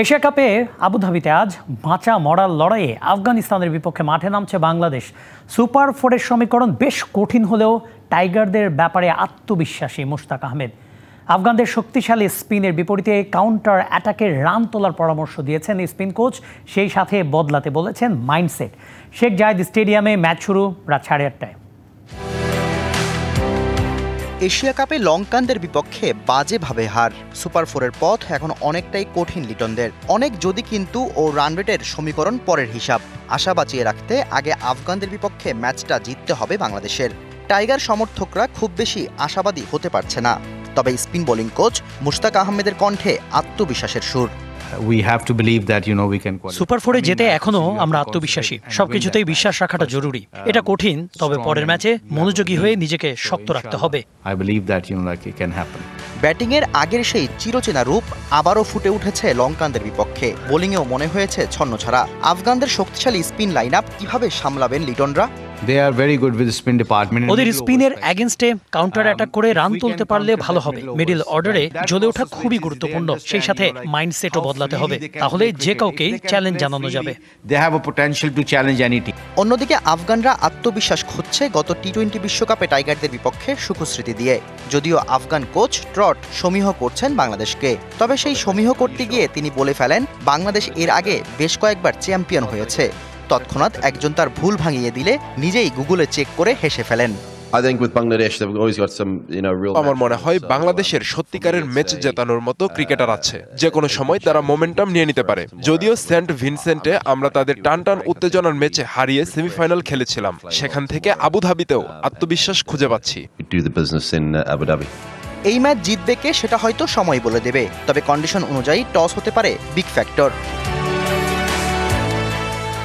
Asia কাপে আবুধাবিতে আজ বাঁচা মরার লড়াইয়ে আফগানিস্তানের বিপক্ষে মাঠে নামছে বাংলাদেশ। সুপার ফোরের সমীকরণ বেশ কঠিন হলেও টাইগারদের ব্যাপারে আত্মবিশ্বাসী মুশতাক আহমেদ। আফগানদের শক্তিশালী স্পিনের বিপরীতে কাউন্টার অ্যাটাকে রান তোলার পরামর্শ দিয়েছেন স্পিন কোচ, সেই সাথে বদলাতে বলেছেন মাইন্ডসেট। শেখ জায়েদ স্টেডিয়ামে ম্যাচ শুরু রাত 8:30টায়। এশিয়া কাপে লঙ্কানদের বিপক্ষে বাজেভাবে হার। সুপার ফোরের পথ এখন অনেকটাই কঠিন লিটনদের। অনেক যদি কিন্তু ও রান রেটের সমীকরণ পরের হিসাব। আশা বাঁচিয়ে রাখতে আগে আফগানদের বিপক্ষে ম্যাচটা জিততে হবে বাংলাদেশের। টাইগার সমর্থকরা খুব বেশি আশাবাদী হতে পারছে না, তবে স্পিন বোলিং কোচ মুশতাক আহমেদের কণ্ঠে আত্মবিশ্বাসের সুর। সুপার ফোরে যেতে এখনো আমরা আত্মবিশ্বাসী। সবকিছুতেই বিশ্বাস রাখাটা জরুরি। এটা কঠিন, তবে পরের ম্যাচে মনোযোগী হয়ে নিজেকে শক্ত রাখতে হবে। ব্যাটিংয়ের আগের সেই চিরচেনা রূপ আবারও ফুটে উঠেছে লঙ্কানদের বিপক্ষে। বোলিংয়েও মনে হয়েছে ছন্নছাড়া। আফগানদের শক্তিশালী স্পিন লাইন আপ কিভাবে সামলাবেন লিটনরা? ওদের স্পিনের এগেইনস্টে কাউন্টার অ্যাটাক করে রান তুলতে পারলে ভালো হবে। মিডল অর্ডারে জ্বলে ওঠা খুবই গুরুত্বপূর্ণ। সেই সাথে মাইন্ডসেটও বদলাতে হবে, তাহলে যে কাউকেই চ্যালেঞ্জ জানানো যাবে। অন্যদিকে আফগানরা আত্মবিশ্বাস খুঁজছে গত টি-20 বিশ্বকাপে টাইগারদের বিপক্ষে সুখস্মৃতি দিয়ে। যদিও আফগান কোচ ট্রট সমীহ করছেন বাংলাদেশকে, তবে সেই সমীহ করতে গিয়ে তিনি বলে ফেলেন বাংলাদেশ এর আগে বেশ কয়েকবার চ্যাম্পিয়ন হয়েছে। তৎক্ষণাৎ একজন তার ভুল ভাঙিয়ে দিলে নিজেই গুগলে চেক করে হেসে ফেলেন। আমার মনে হয় বাংলাদেশের সত্যিকারের ম্যাচ জেতানোর মতো ক্রিকেটার আছে। যে কোনো সময় তারা মোমেন্টাম নিয়ে নিতে পারে। যদিও সেন্ট ভিনসেন্টে আমরা তাদের টান উত্তেজনার ম্যাচে হারিয়ে সেমিফাইনাল খেলেছিলাম, সেখান থেকে আবুধাবিতেও আত্মবিশ্বাস খুঁজে পাচ্ছি। এই ম্যাচ জিতবে কে সেটা হয়তো সময় বলে দেবে, তবে কন্ডিশন অনুযায়ী টস হতে পারে big factor.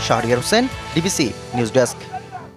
Shahriar Hossain, DBC news desk.